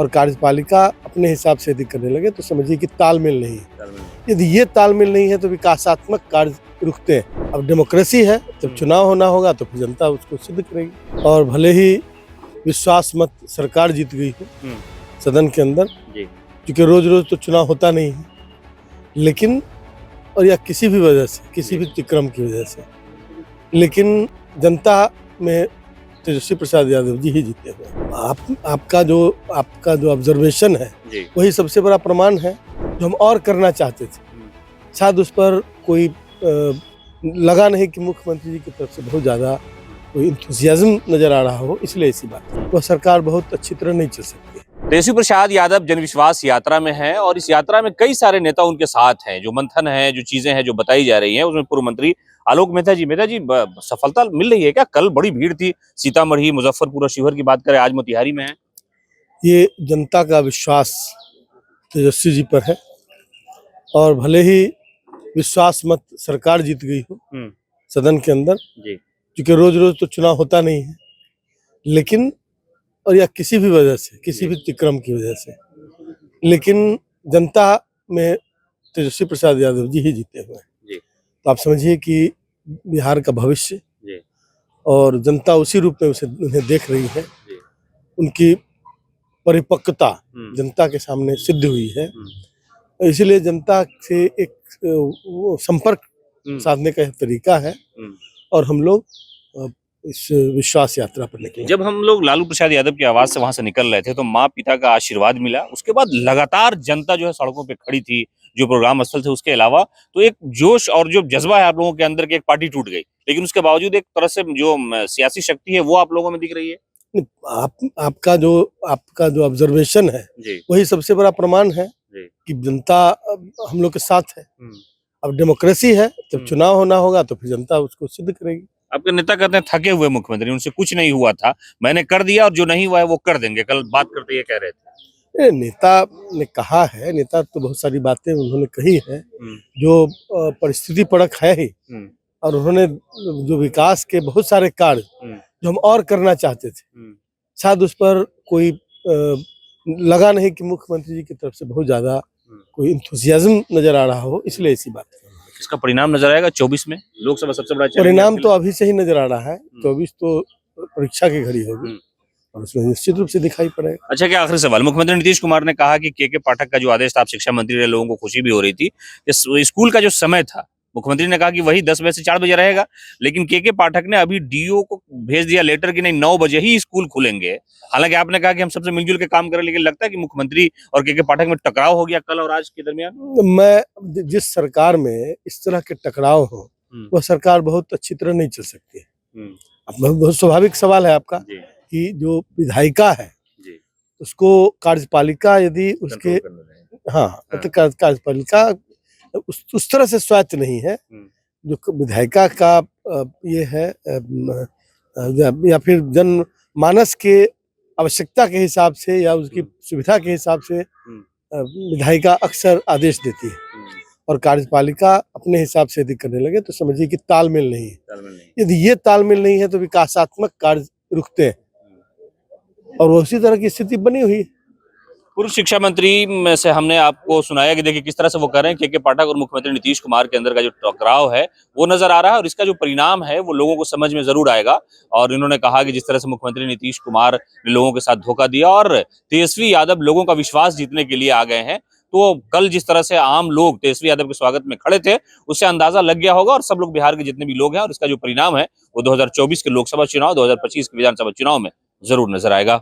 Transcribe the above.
और कार्यपालिका अपने हिसाब से यदि करने लगे तो समझिए कि तालमेल नहीं है। यदि ये तालमेल नहीं है तो विकासात्मक कार्य रुकते हैं। अब डेमोक्रेसी है, जब चुनाव होना होगा तो फिर जनता उसको सिद्ध करेगी। और भले ही विश्वास मत सरकार जीत गई हो सदन के अंदर, क्योंकि रोज रोज तो चुनाव होता नहीं है, लेकिन और या किसी भी वजह से, किसी भी क्रम की वजह से, लेकिन जनता में तेजस्वी प्रसाद यादव जी ही जीते हुए। आपका जो ऑब्जर्वेशन है वही सबसे बड़ा प्रमाण है। जो हम और करना चाहते थे, शायद उस पर कोई लगा नहीं कि मुख्यमंत्री जी की तरफ से बहुत ज़्यादा कोई इंथुसियाज्म नजर आ रहा हो, इसलिए ऐसी बात है। वह सरकार बहुत अच्छी तरह नहीं चल सकती। तेजस्वी प्रसाद यादव जनविश्वास यात्रा में हैं और इस यात्रा में कई सारे नेता उनके साथ हैं। जो मंथन है, जो चीजें हैं जो बताई जा रही हैं, उसमें पूर्व मंत्री आलोक मेहता जी सफलता मिल रही है क्या? कल बड़ी भीड़ थी, सीतामढ़ी, मुजफ्फरपुर और शिवहर की बात करें, आज मोतिहारी में है। ये जनता का विश्वास तेजस्वी जी पर है, और भले ही विश्वास मत सरकार जीत गई हो सदन के अंदर, क्योंकि रोज रोज तो चुनाव होता नहीं है, लेकिन और या किसी भी वजह से, किसी भी क्रम की वजह से, लेकिन जनता में तेजस्वी प्रसाद यादव जी ही जीते हुए हैं। तो आप समझिए कि बिहार का भविष्य और जनता उसी रूप में उन्हें देख रही है। उनकी परिपक्वता जनता के सामने सिद्ध हुई है। इसलिए जनता से एक संपर्क साधने का तरीका है, और हम लोग इस विश्वास यात्रा पर निकले। जब हम लोग लालू प्रसाद यादव की आवाज से वहां से निकल रहे थे तो माँ पिता का आशीर्वाद मिला। उसके बाद लगातार जनता जो है सड़कों पे खड़ी थी, जो प्रोग्राम स्थल थे उसके अलावा, तो एक जोश और जो जज्बा है आप लोगों के अंदर की, एक पार्टी टूट गई, लेकिन उसके बावजूद एक तरह से जो सियासी शक्ति है वो आप लोगों में दिख रही है। आपका जो ऑब्जर्वेशन है वही सबसे बड़ा प्रमाण है कि जनता हम लोग के साथ है। अब डेमोक्रेसी है, जब चुनाव होना होगा तो फिर जनता उसको सिद्ध करेगी। आपके नेता कहते हैं थके हुए मुख्यमंत्री, उनसे कुछ नहीं हुआ था, मैंने कर दिया और जो नहीं हुआ है वो कर देंगे। कल बात करते ये कह रहे थे। नेता ने कहा है, नेता तो बहुत सारी बातें उन्होंने कही है जो परिस्थिति परक है ही, और उन्होंने जो विकास के बहुत सारे कार्य जो हम और करना चाहते थे, शायद उस पर कोई लगा नहीं कि मुख्यमंत्री जी की तरफ से बहुत ज्यादा कोई इंथुसियाज्म नजर आ रहा हो, इसलिए ऐसी बात है। इसका परिणाम नजर आएगा 24 में, लोकसभा सबसे बड़ा परिणाम तो अभी से ही नजर आ रहा है। 24 तो परीक्षा की घड़ी होगी और उसमें निश्चित रूप से दिखाई पड़ेगा। अच्छा, क्या आखिरी सवाल, मुख्यमंत्री नीतीश कुमार ने कहा कि के पाठक का जो आदेश था, आप शिक्षा मंत्री रहे, लोगों को खुशी भी हो रही थी, स्कूल का जो समय था मुख्यमंत्री ने कहा कि वही 10 बजे से 4 बजे रहेगा, लेकिन के पाठक ने अभी डीओ को भेज दिया लेटर कि नहीं 9 बजे ही स्कूल खुलेंगे। हालांकि आपने कहा कि हम सबसे मिलजुल के काम करें, लेकिन लगता है कि मुख्यमंत्री और के पाठक में टकराव हो गया कल और आज के दरमियान। मैं जिस सरकार में इस तरह के टकराव हो, वह सरकार बहुत अच्छी तरह नहीं चल सकती है। बहुत स्वाभाविक सवाल है आपका कि जो विधायिका है उसको कार्यपालिका यदि उसके कार्यपालिका उस तरह से स्वायत्त नहीं है जो विधायिका का ये है, या फिर जनमानस के आवश्यकता के हिसाब से या उसकी सुविधा के हिसाब से विधायिका अक्सर आदेश देती है, और कार्यपालिका अपने हिसाब से यदि करने लगे तो समझिए कि तालमेल नहीं है। यदि ये तालमेल नहीं है तो विकासात्मक कार्य रुकते हैं, और उसी तरह की स्थिति बनी हुई है। पूर्व शिक्षा मंत्री में से हमने आपको सुनाया कि देखिए किस तरह से वो कर रहे हैं। के पाठक और मुख्यमंत्री नीतीश कुमार के अंदर का जो टकराव है वो नजर आ रहा है, और इसका जो परिणाम है वो लोगों को समझ में जरूर आएगा। और इन्होंने कहा कि जिस तरह से मुख्यमंत्री नीतीश कुमार ने लोगों के साथ धोखा दिया और तेजस्वी यादव लोगों का विश्वास जीतने के लिए आ गए हैं, तो कल जिस तरह से आम लोग तेजस्वी यादव के स्वागत में खड़े थे उससे अंदाजा लग गया होगा, और सब लोग बिहार के जितने भी लोग हैं, और इसका जो परिणाम है वो 2024 के लोकसभा चुनाव, 2025 के विधानसभा चुनाव में जरूर नजर आएगा।